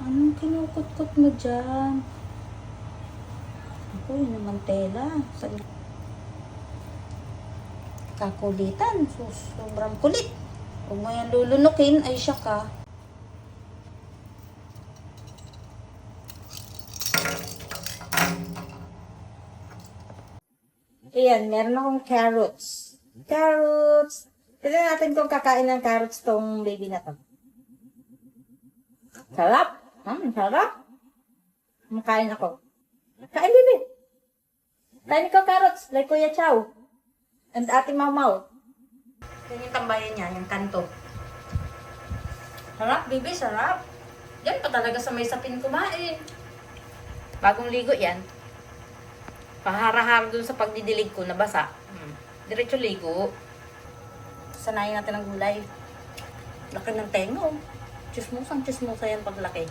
Anong kinukot-kot mo dyan? Ako, yun naman tela. Kakulitan. Sobrang kulit. Huwag mo yan lulunukin, ay siya ka. Ayan, meron akong carrots. Carrots! Tignan natin kung kakain ng carrots tong baby na to. Sarap! Sarap! Makain ako. Kain, baby! Kain ko carrots, like Kuya Chow. And Ate Mau Mau. Yan yung tambayan niya, yung kanto. Sarap, baby, sarap. Yan pa talaga sa may sapin kumain. Bagong ligo yan. Pahara-hara dun sa pagdidilig ko, nabasa. Diretso ligo. Sanayin natin ang gulay. Laki ng tengo. Chismosa yan paglaki.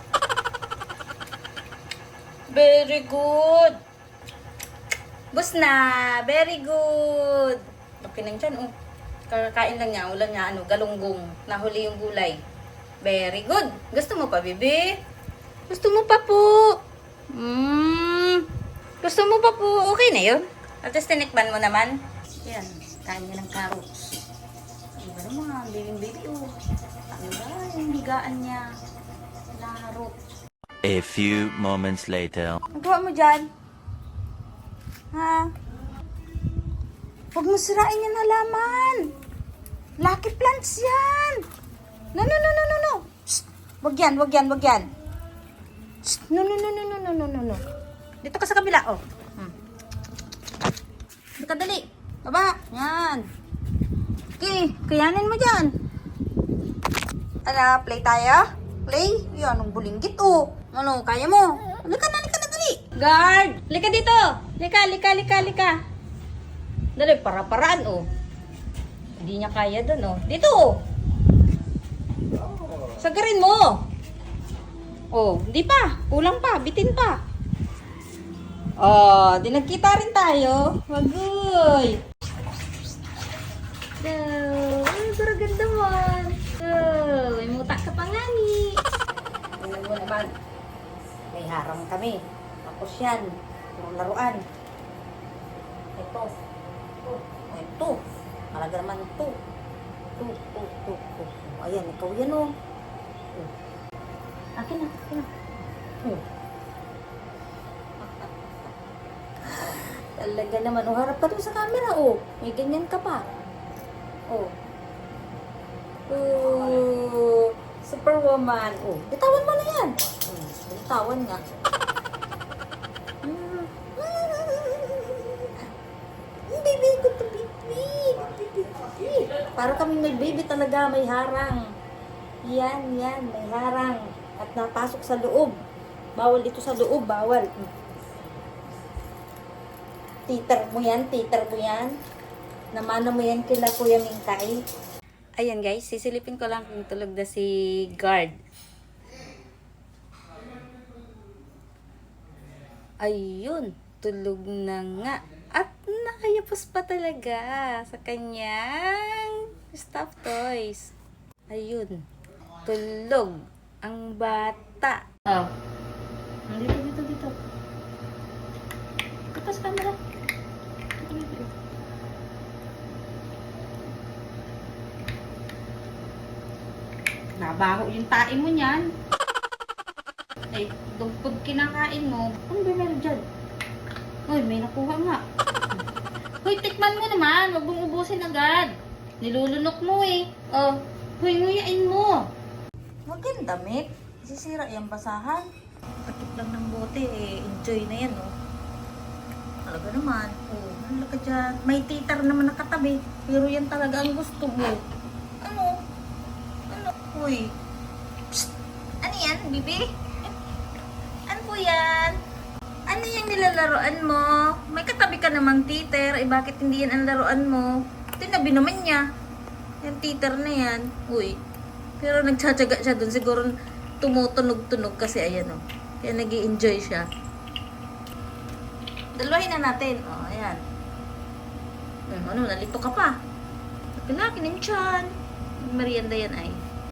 Very good. Bus na. Very good. Laki ng tiyan, oh. Kakain lang niya. Ulan niya, galunggong. Nahuli yung gulay. Very good. Gusto mo pa, bebe? Gusto mo pa po? Gusto mo pa po? Okay na yun. At least tinikman mo naman. Yan. Kain niya ng carrots. Iba naman. Baby, oh. Tanda yung higaan niya. Laro. A few moments later. Nagawa mo dyan? Ha? Huwag mo sirain yung halaman. Lucky plants yan. No. Shh. Wag yan. Shh. No. Dito ka sa kabila, oh. Dito ka, dali. Baba. Yan. Okay, kayanin mo dyan. Ano, play tayo? Play? Yan, ang bulinggit, oh. Ano, kaya mo? Lika na, dali. Guard! Lika dito. Lika. Dali, para-paraan, oh. Hindi niya kaya dun, oh. Dito, oh. Sagarin mo. Oh, hindi pa. Kulang pa. Bitin pa. Oh, di nagkita rin tayo. Wagoy. Ay, ganda man. Oh, may muta ka pa nga ni. Tingnan mo naman. May harang kami. Tapos yan. Yung laruan. Ito. Malaga naman ito. Ito. Ayan, ikaw yan, oh. Akin na. Talaga naman. Oh, harap ka doon sa camera, oh. May ganyan ka pa. Oh. Superwoman. Oh, bitawan mo na yan. Bitawan nga. Baby, good to baby. Para kaming may baby talaga, may harang. Yan, may harang. At napasok sa loob. Bawal dito sa loob, bawal. Titer mo yan. Namana mo yan kila Kuya Mingkay. Ayan guys, sisilipin ko lang kung tulog na si Guard. Ayun, tulog na nga. At nakayapos pa talaga sa kanyang stuffed toys. Ayun, tulog ang bata. Oh. Dito. Ito sa camera. Nabaho yung tae mo niyan. Ay, dugpod kinakain mo. Ano ba meron dyan? Uy, may nakuha nga. Uy, tikman mo naman. Huwag mong ubusin agad. Nilulunok mo eh. Oh, nguyain mo. Huwag yung damit. Sisira yung basahan. Patik lang ng bote eh. Enjoy na yan, oh. Talaga naman. Oh, ano ka dyan? May titar naman nakatabi. Pero yan talaga ang gusto mo. Ano? Uy. Psst. Ano yan, bibi? Ano po yan? Ano yung nilalaroan mo? May katabi ka namang titer. Eh, bakit hindi yan ang laruan mo? Tinabi naman niya. Yung titer na yan. Uy. Pero nagtsatsaga siya dun. Siguro tumutunog-tunog kasi ayan, oh. Kaya nag-i-enjoy siya. Dalawahin na natin. Oh, ayan. Ano, nalito ka pa. Laki-laki ng tiyan. Merienda yan ay.